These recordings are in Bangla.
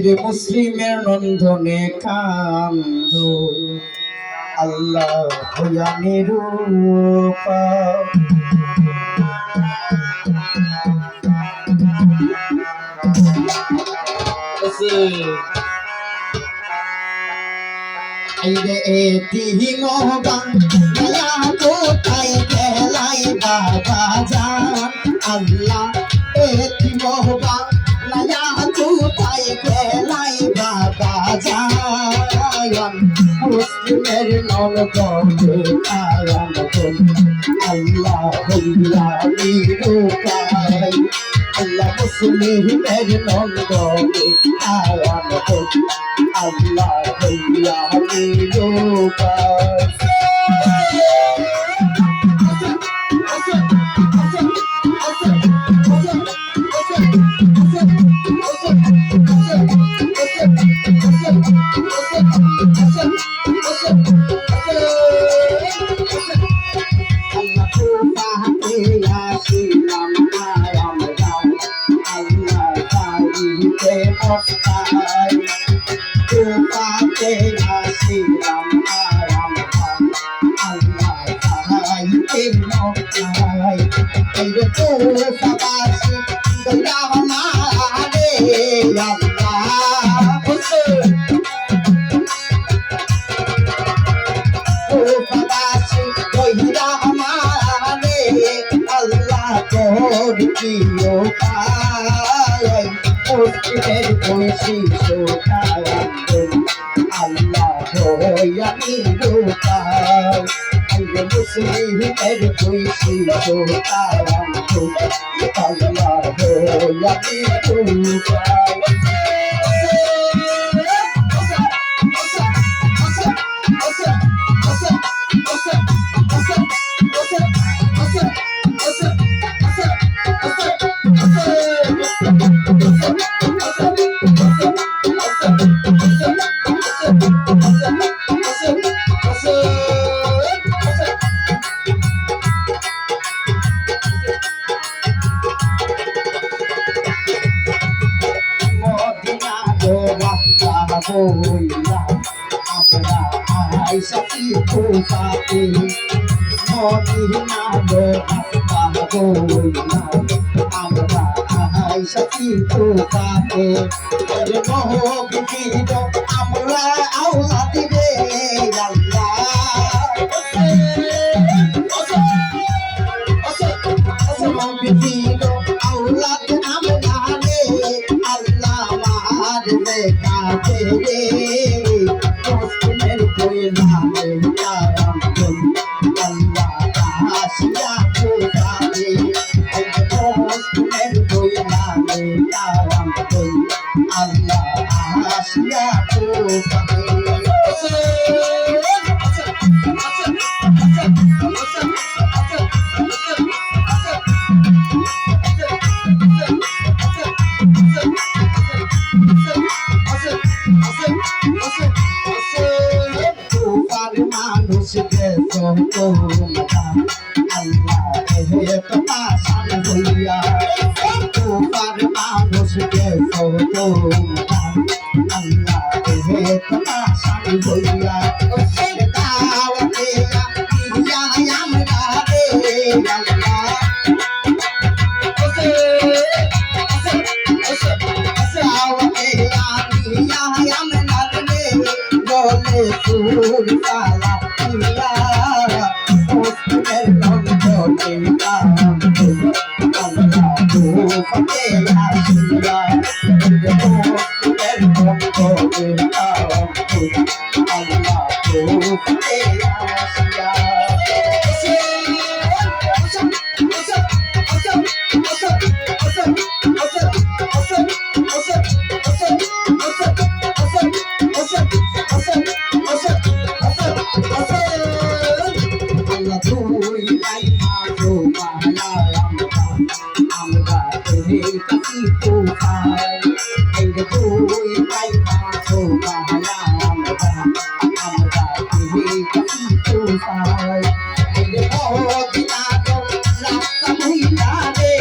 রে মুসলিমের নন্দনে কান্দ আল্লাহ হইয়া নিরূপা রে এতিম বাংলা কোথায় গেলাই বাবা জান আল্লাহ এতিম বাংলা কোথায় গেলাই বাবা জান মুসলিমের নন্দনে কান্দ আল্লাহ হইয়া নিরূপায় আল্লাহ মুসলিমের নন্দনে কান্দ আল্লাহ হইয়া নিরূপায় আমরা আইসাছি কোথাতে মদিনা আমরা আইসাছি কোথাতে আমরা আওলা দিবে What's up? আমরা এই কাছি তুফান এই যে তুই তাই পাছো বাহানা আমরা এই কাছি তুফান এই যে মদিনা তো রাস্তা ভুইলা রে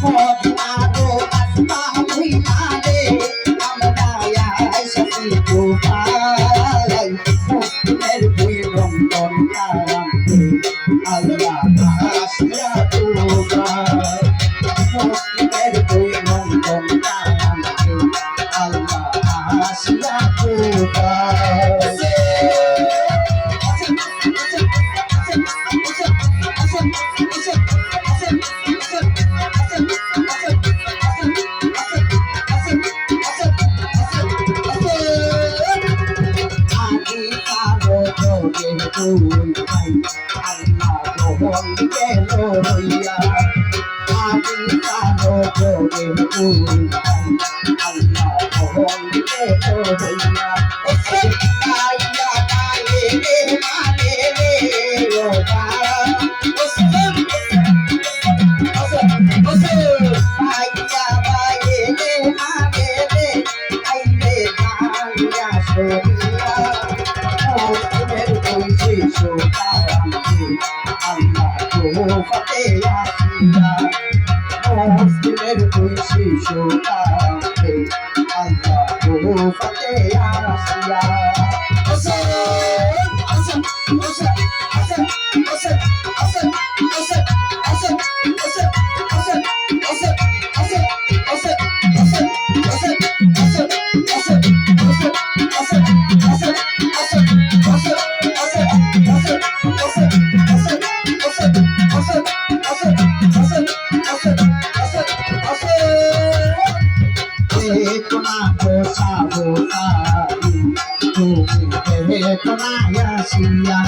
মদিনা তো রাস্তা ভুইলা রে আমরা আইসাছি তুফান মুসলিমের দুই রঙ্গন কারামকে আল্লাহ আসিয়া তুফান মুসলিমের দুই রঙ্গন কারামকে আল্লাহ আসিয়া তুফান আদি কালো যোগে তুই ভাই আল্লাহ গ্রহণ গেল হইয়া আদি কালো যোগে তুই ভাই আল্লাহ গ্রহণ গেল হইয়া আইয়া গায়ে রে মানে রে রোজা আইয়া গায়ে রে মানে রে আইলে গাইয়া সরিয়া মুসলিমের দুই শিশু কারামকে আল্লাহ তোফাতে আসিয়া মুসলিমের দুই শিশু কারামকে আল্লাহ তোফাতে আসিয়া Ekona kosa botari, tumi ekona yasiya.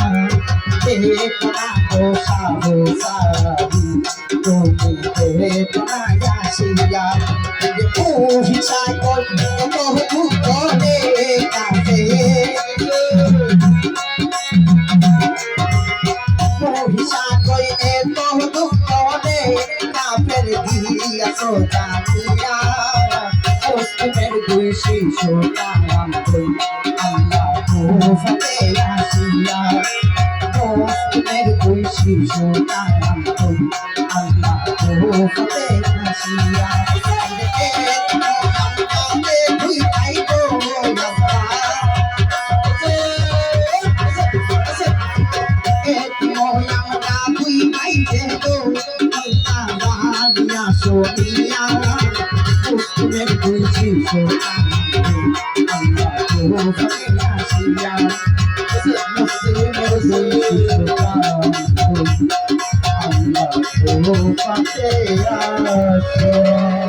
Ekona kosa botari, tumi ekona yasiya. Ede puhi sai koi, endo tu kone kafe. Puhi sai koi, endo tu kone kafe diya sotaniya. মুসলিমের দুই শিশু কারামকে আল্লাহ তোফাতে আসিয়া মুসলিমের দুই শিশু কারামকে আল্লাহ তোফাতে আসিয়া দুই ভাই গো আমরা দুই ভাই গো আল্লাহ বানিয়া সোনিয়া মুসলিমের দুই শিশু আল্লাহ তোফাতে আসিয়া মুসলিমের দুই শিশু আল্লাহ তোফাতে আসিয়া